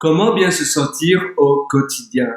Comment bien se sentir au quotidien?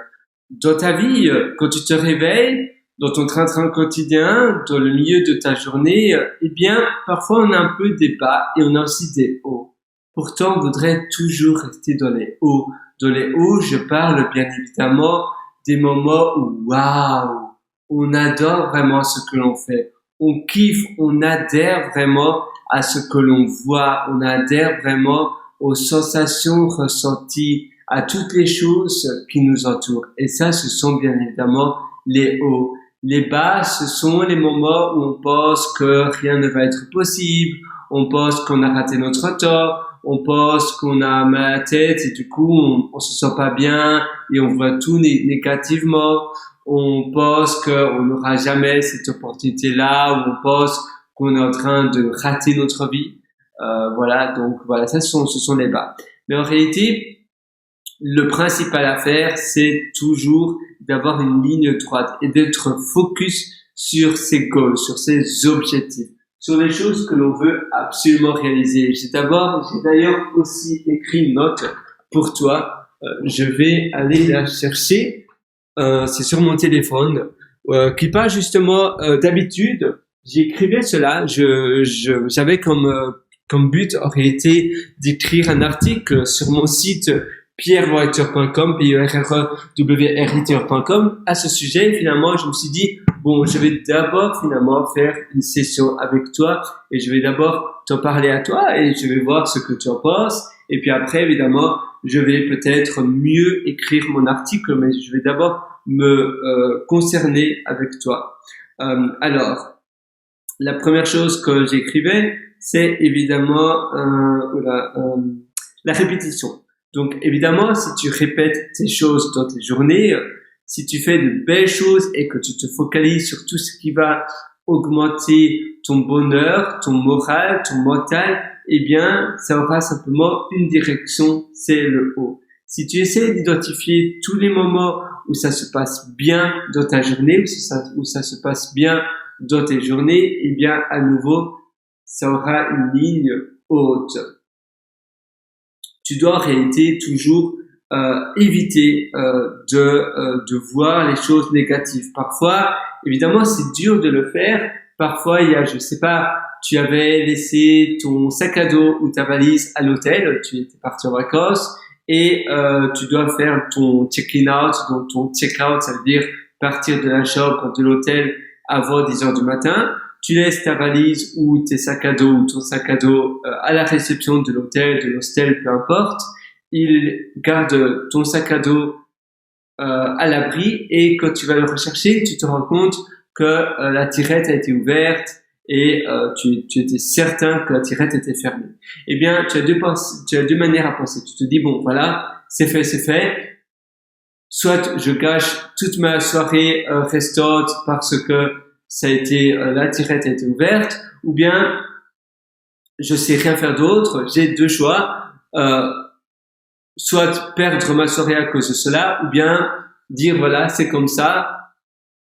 Dans ta vie, quand tu te réveilles, dans ton train-train quotidien, dans le milieu de ta journée, eh bien, parfois on a un peu des bas et on a aussi des hauts. Pourtant, on voudrait toujours rester dans les hauts. Dans les hauts, je parle bien évidemment des moments où, waouh, on adore vraiment ce que l'on fait. On kiffe, on adhère vraiment à ce que l'on voit, on adhère vraiment aux sensations ressenties, à toutes les choses qui nous entourent. Et ça, ce sont bien évidemment les hauts. Les bas, ce sont les moments où on pense que rien ne va être possible, on pense qu'on a raté notre temps, on pense qu'on a mal à la tête et du coup on se sent pas bien et on voit tout négativement. On pense qu'on n'aura jamais cette opportunité-là, ou on pense qu'on est en train de rater notre vie. Voilà, donc voilà, ce sont les bas. Mais en réalité, le principal à faire, c'est toujours d'avoir une ligne droite et d'être focus sur ses goals, sur ses objectifs, sur les choses que l'on veut absolument réaliser. J'ai d'ailleurs aussi écrit une note pour toi. Je vais aller la chercher. C'est sur mon téléphone, qui parle justement d'habitude. J'écrivais cela. J'avais comme but aurait été d'écrire un article sur mon site pierrewriter.com, pierrewriter.com à ce sujet. Et finalement, je me suis dit, bon, je vais d'abord finalement faire une session avec toi et je vais d'abord t'en parler à toi et je vais voir ce que tu en penses. Et puis après, évidemment, je vais peut-être mieux écrire mon article, mais je vais d'abord me concerner avec toi. Alors, la première chose que j'écrivais, c'est évidemment la répétition. Donc évidemment, si tu répètes tes choses dans tes journées, si tu fais de belles choses et que tu te focalises sur tout ce qui va augmenter ton bonheur, ton moral, ton mental, eh bien, ça aura simplement une direction, c'est le haut. Si tu essaies d'identifier tous les moments où ça se passe bien dans ta journée, où ça se passe bien dans tes journées, eh bien, à nouveau, ça aura une ligne haute. Tu dois en réalité toujours éviter de voir les choses négatives. Parfois, évidemment, c'est dur de le faire. Parfois, il y a, je sais pas, tu avais laissé ton sac à dos ou ta valise à l'hôtel, tu étais parti en vacances et tu dois faire ton check-in out, donc ton check-out, ça veut dire partir de la chambre, de l'hôtel avant 10 heures du matin. Tu laisses ta valise ou tes sacs à dos ou ton sac à dos à la réception de l'hôtel, de l'hostel, peu importe. Ils gardent ton sac à dos à l'abri et quand tu vas le rechercher, tu te rends compte que la tirette a été ouverte et tu étais certain que la tirette était fermée. Eh bien, tu as deux manières à penser. Tu te dis, bon, voilà, c'est fait, c'est fait. Soit je gâche toute ma soirée restante parce que ça a été la tirette a été ouverte, ou bien je sais rien faire d'autre. J'ai deux choix, soit perdre ma soirée à cause de cela, ou bien dire voilà c'est comme ça,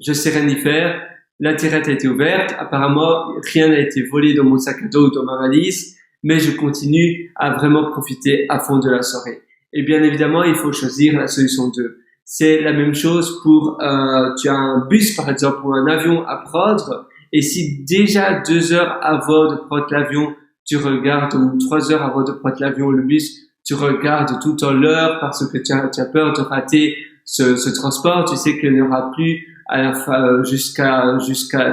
je sais rien y faire. La tirette a été ouverte, apparemment rien n'a été volé dans mon sac à dos ou dans ma valise, mais je continue à vraiment profiter à fond de la soirée. Et bien évidemment, il faut choisir la solution 2. C'est la même chose pour, tu as un bus par exemple ou un avion à prendre et si déjà 2 heures avant de prendre l'avion, tu regardes ou 3 heures avant de prendre l'avion ou le bus, tu regardes tout en l'heure parce que tu as peur de rater ce transport, tu sais qu'il n'y aura plus à la fin, jusqu'à la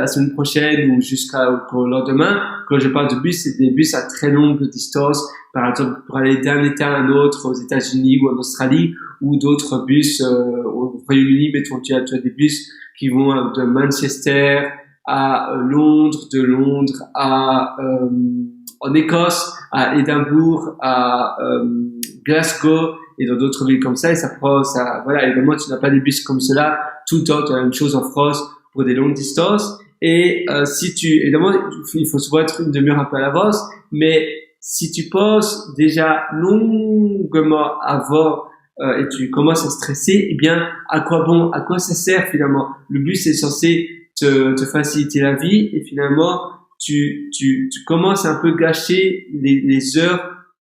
semaine prochaine ou jusqu'au lendemain. Quand je parle de bus, c'est des bus à très longue distance, par exemple pour aller d'un État à un autre aux États-Unis ou en Australie, ou d'autres bus au Royaume-Uni, mettons tu as des bus qui vont de Manchester à Londres, de Londres à en Écosse, à Édimbourg, à Glasgow et dans d'autres villes comme ça. Et voilà, évidemment, tu n'as pas des bus comme cela tout le temps. Tu as la même chose en France pour des longues distances. Et évidemment, il faut se voir être une demi-heure un peu à l'avance, mais si tu penses déjà longuement avant et tu commences à stresser, eh bien, à quoi ça sert finalement? Le bus est censé te faciliter la vie et finalement, tu commences à un peu gâcher les heures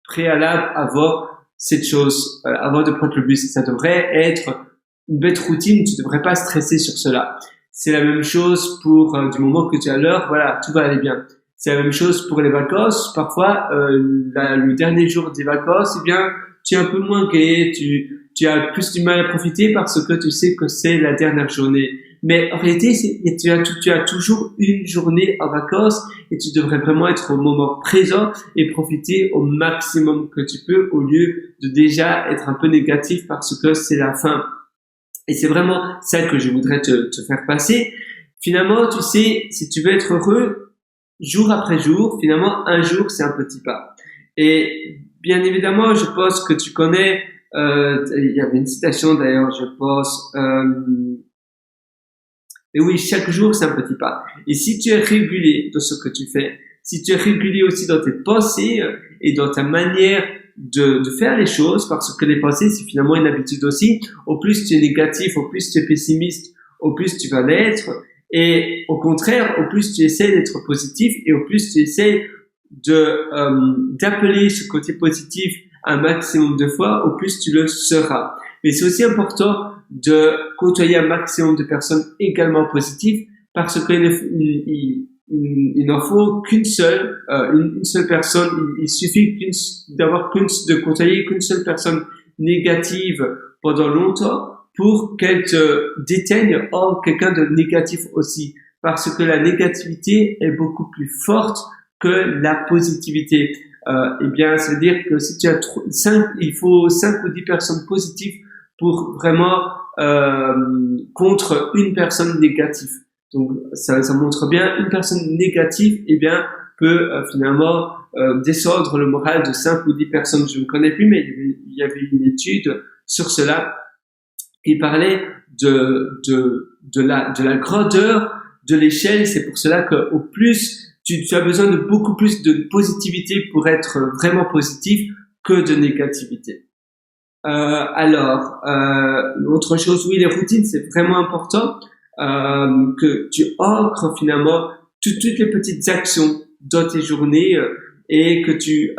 préalables avant cette chose avant de prendre le bus. Ça devrait être une bête routine, tu devrais pas stresser sur cela. C'est la même chose pour du moment que tu as l'heure, voilà, tout va aller bien. C'est la même chose pour les vacances. Parfois, le dernier jour des vacances, eh bien, tu es un peu moins gai, tu as plus du mal à profiter parce que tu sais que c'est la dernière journée. Mais en réalité, tu as toujours une journée en vacances et tu devrais vraiment être au moment présent et profiter au maximum que tu peux au lieu de déjà être un peu négatif parce que c'est la fin. Et c'est vraiment ça que je voudrais te faire passer. Finalement, tu sais, si tu veux être heureux, jour après jour, finalement, un jour, c'est un petit pas. Et bien évidemment, je pense que tu connais, il y avait une citation d'ailleurs, je pense, et oui, chaque jour, c'est un petit pas. Et si tu es régulier dans ce que tu fais, si tu es régulier aussi dans tes pensées et dans ta manière de faire les choses, parce que les pensées, c'est finalement une habitude aussi. Au plus tu es négatif, au plus tu es pessimiste, au plus tu vas l'être. Et au contraire, au plus tu essaies d'être positif et au plus tu essaies d'appeler ce côté positif un maximum de fois, au plus tu le seras. Mais c'est aussi important de côtoyer un maximum de personnes également positives parce qu'il n'en faut qu'une seule, une seule personne. Il suffit de côtoyer qu'une seule personne négative pendant longtemps pour qu'elle te déteigne en quelqu'un de négatif aussi. Parce que la négativité est beaucoup plus forte que la positivité. Eh bien, c'est-à-dire que si tu as il faut 5 ou 10 personnes positives pour vraiment contre une personne négative. Donc ça montre bien une personne négative eh bien peut finalement descendre le moral de 5 ou 10 personnes. Je ne connais plus, mais il y avait une étude sur cela qui parlait de la grandeur de l'échelle. C'est pour cela que au plus tu as besoin de beaucoup plus de positivité pour être vraiment positif que de négativité. Autre chose, oui, les routines, c'est vraiment important que tu ancres finalement toutes les petites actions dans tes journées et que tu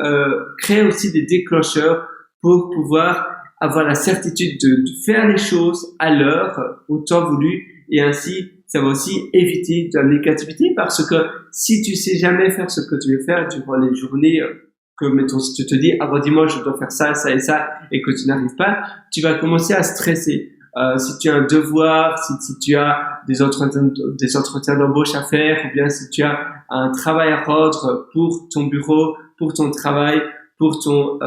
crées aussi des déclencheurs pour pouvoir avoir la certitude de faire les choses à l'heure, au temps voulu, et ainsi ça va aussi éviter de la négativité parce que si tu sais jamais faire ce que tu veux faire durant les journées que, mettons, si tu te dis, avant dimanche, je dois faire ça, ça et ça, et que tu n'arrives pas, tu vas commencer à stresser. Si tu as un devoir, si tu as des entretiens d'embauche à faire, ou bien si tu as un travail à rendre pour ton bureau, pour ton travail, pour ton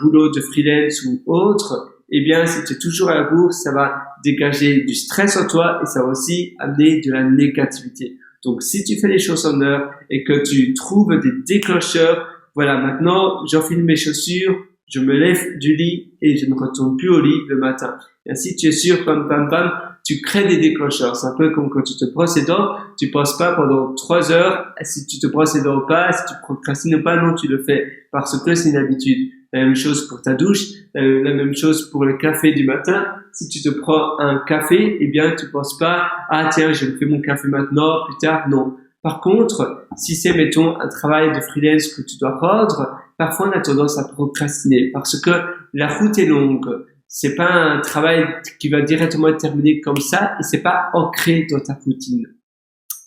boulot de freelance ou autre, eh bien, si tu es toujours à la bourre, ça va dégager du stress en toi et ça va aussi amener de la négativité. Donc, si tu fais les choses en heure et que tu trouves des déclencheurs, voilà, maintenant, j'enfile mes chaussures, je me lève du lit et je ne retourne plus au lit le matin. Et ainsi, tu es sûr, bam, bam, bam, tu crées des déclencheurs. C'est un peu comme quand tu te brosses les dents, tu penses pas pendant 3 heures si tu te brosses les dents ou pas, si tu procrastines ou pas, non, tu le fais parce que c'est une habitude. La même chose pour ta douche, la même chose pour le café du matin. Si tu te prends un café, eh bien, tu penses pas, ah tiens, je me fais mon café maintenant, plus tard, non. Par contre, si c'est, mettons, un travail de freelance que tu dois rendre, parfois on a tendance à procrastiner parce que la route est longue. C'est pas un travail qui va directement être terminé comme ça et c'est pas ancré dans ta routine.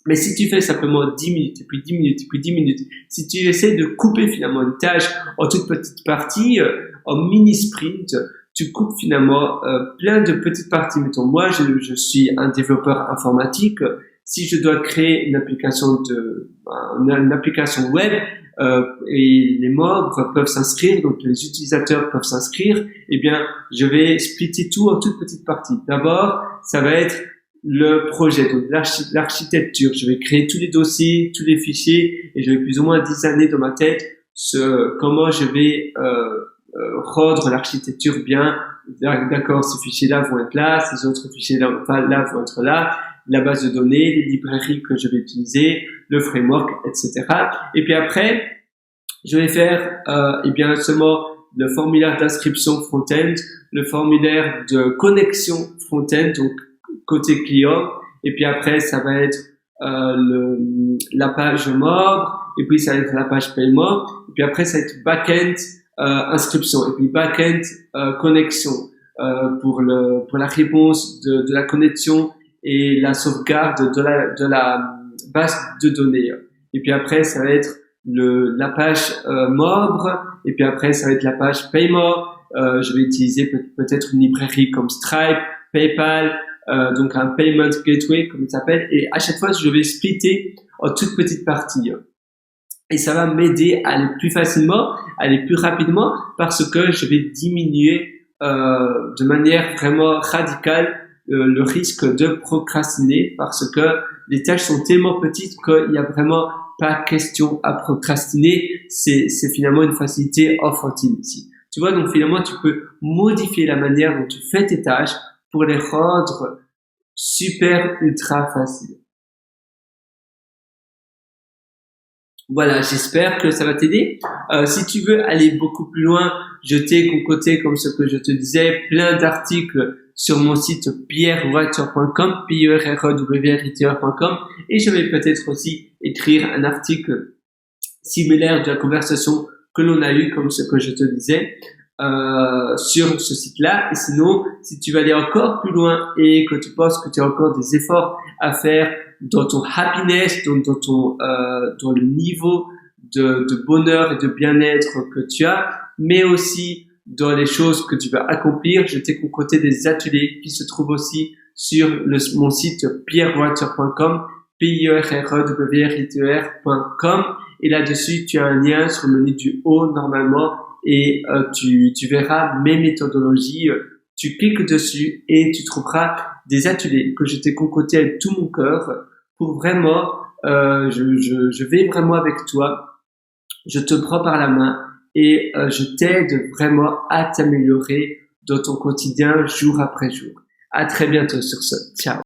Mais si tu fais simplement 10 minutes, et puis 10 minutes, et puis 10 minutes, si tu essaies de couper finalement une tâche en toutes petites parties, en mini-sprint, tu coupes finalement plein de petites parties. Mettons, moi, je suis un développeur informatique. Si je dois créer une application web et les membres peuvent s'inscrire, donc les utilisateurs peuvent s'inscrire, eh bien, je vais splitter tout en toutes petites parties. D'abord, ça va être le projet, donc l'architecture. Je vais créer tous les dossiers, tous les fichiers, et je vais plus ou moins designer dans ma tête comment je vais rendre l'architecture bien. D'accord, ces fichiers-là vont être là, ces autres fichiers-là vont être là, la base de données, les librairies que je vais utiliser, le framework, etc. Et puis après, je vais faire eh bien seulement le formulaire d'inscription front-end, le formulaire de connexion front-end, donc côté client, et puis après ça va être la page membre, et puis ça va être la page paiement, et puis après ça va être back-end inscription. Et puis back-end, connexion, pour la réponse de la connexion et la sauvegarde de la base de données. Et puis après, ça va être la page membre, et puis après, ça va être la page paiement. Je vais utiliser peut-être une librairie comme Stripe, PayPal, donc un payment gateway comme il s'appelle. Et à chaque fois, je vais splitter en toutes petites parties. Et ça va m'aider à aller plus facilement, à aller plus rapidement, parce que je vais diminuer de manière vraiment radicale le risque de procrastiner, parce que les tâches sont tellement petites qu'il n'y a vraiment pas question à procrastiner. C'est finalement une facilité enfantine ici. Tu vois, donc finalement, tu peux modifier la manière dont tu fais tes tâches pour les rendre super ultra faciles. Voilà, j'espère que ça va t'aider. Si tu veux aller beaucoup plus loin, je t'ai concocté, comme ce que je te disais, plein d'articles sur mon site pierrewriter.com, pierrewriter.com, et je vais peut-être aussi écrire un article similaire de la conversation que l'on a eue, comme ce que je te disais, sur ce site-là. Et sinon, si tu veux aller encore plus loin et que tu penses que tu as encore des efforts à faire dans ton happiness, dans le niveau de bonheur et de bien-être que tu as, mais aussi dans les choses que tu vas accomplir, je t'ai concocté des ateliers qui se trouvent aussi sur mon site pierrewriter.com, pierrewriter.com, et là-dessus, tu as un lien sur le menu du haut normalement, et tu verras mes méthodologies. Tu cliques dessus et tu trouveras des ateliers que je t'ai concoctés avec tout mon cœur pour vraiment, je vais vraiment avec toi, je te prends par la main et je t'aide vraiment à t'améliorer dans ton quotidien jour après jour. À très bientôt sur ce. Ciao.